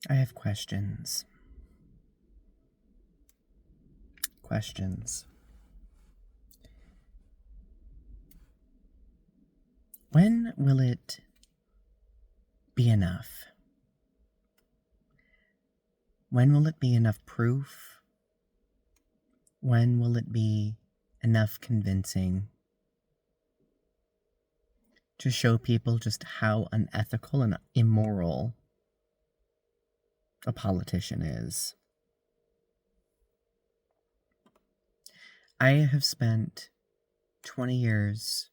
I have questions. Questions. When will it be enough? When will it be enough proof? When will it be enough convincing to show people just how unethical and immoral a politician is? I have spent 20 years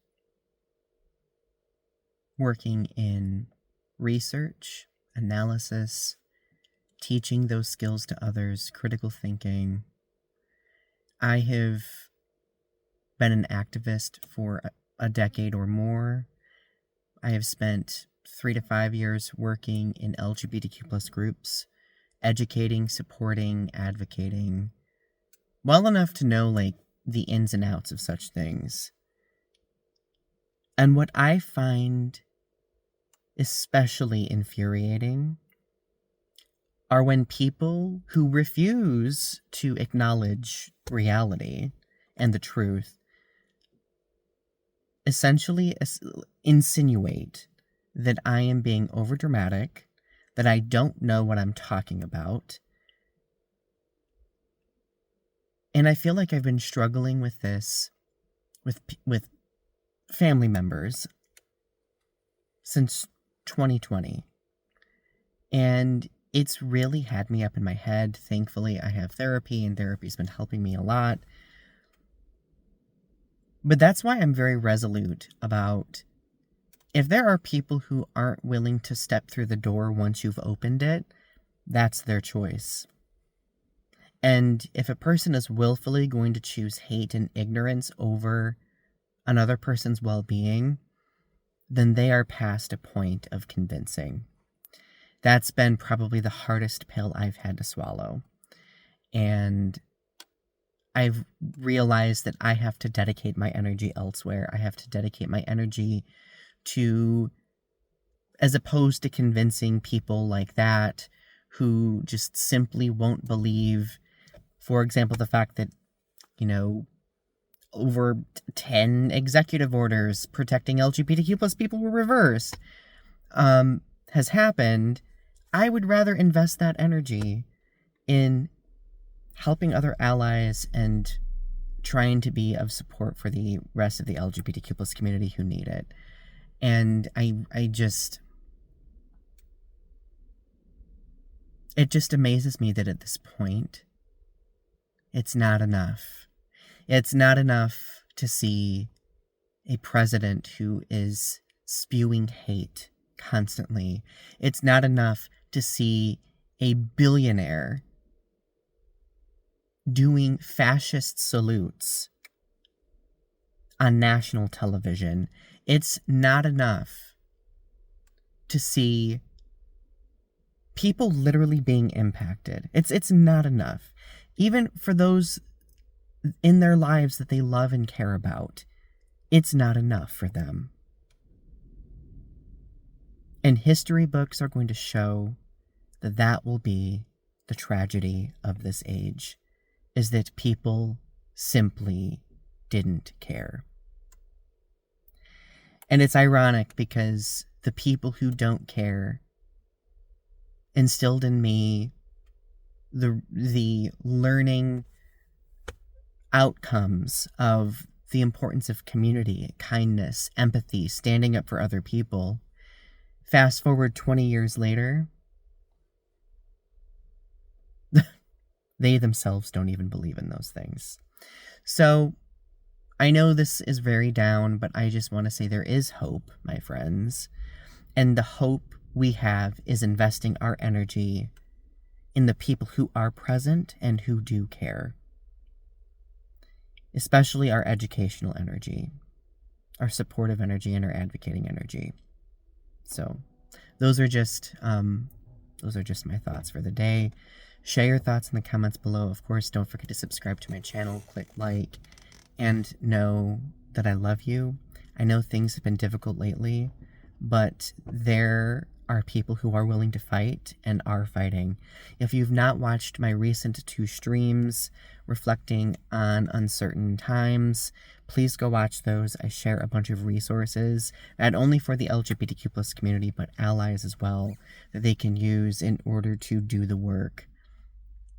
working in research, analysis, teaching those skills to others, critical thinking. I have been an activist for a decade or more. I have spent 3 to 5 years working in LGBTQ plus groups, educating, supporting, advocating, well enough to know the ins and outs of such things. And what I find especially infuriating are when people who refuse to acknowledge reality and the truth essentially insinuate that I am being overdramatic, that I don't know what I'm talking about. And I feel like I've been struggling with this with family members since 2020. And it's really had me up in my head. Thankfully, I have therapy, and therapy's been helping me a lot. But that's why I'm very resolute about, if there are people who aren't willing to step through the door once you've opened it, that's their choice. And if a person is willfully going to choose hate and ignorance over another person's well-being, then they are past a point of convincing. That's been probably the hardest pill I've had to swallow. And I've realized that I have to dedicate my energy elsewhere. I have to dedicate my energy to, as opposed to convincing people like that who just simply won't believe, for example, the fact that, over 10 executive orders protecting LGBTQ plus people were reversed, has happened. I would rather invest that energy in helping other allies and trying to be of support for the rest of the LGBTQ plus community who need it. And it just amazes me that at this point, it's not enough. It's not enough to see a president who is spewing hate constantly. It's not enough to see a billionaire doing fascist salutes on national television. It's not enough to see people literally being impacted. It's not enough. Even for those in their lives that they love and care about, it's not enough for them. And history books are going to show that that will be the tragedy of this age, is that people simply didn't care. And it's ironic because the people who don't care instilled in me the learning outcomes of the importance of community, kindness, empathy, standing up for other people. Fast forward 20 years later, they themselves don't even believe in those things. So I know this is very down, but I just want to say there is hope, my friends. And the hope we have is investing our energy in the people who are present and who do care. Especially our educational energy, our supportive energy, and our advocating energy. So those are just my thoughts for the day. Share your thoughts in the comments below. Of course, don't forget to subscribe to my channel, click like, and know that I love you. I know things have been difficult lately, but there are people who are willing to fight and are fighting. If you've not watched my recent 2 streams reflecting on uncertain times, please go watch those. I share a bunch of resources, not only for the LGBTQ plus community, but allies as well, that they can use in order to do the work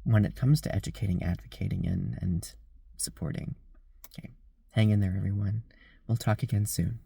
when it comes to educating, advocating, and supporting. Okay, hang in there, everyone. We'll talk again soon.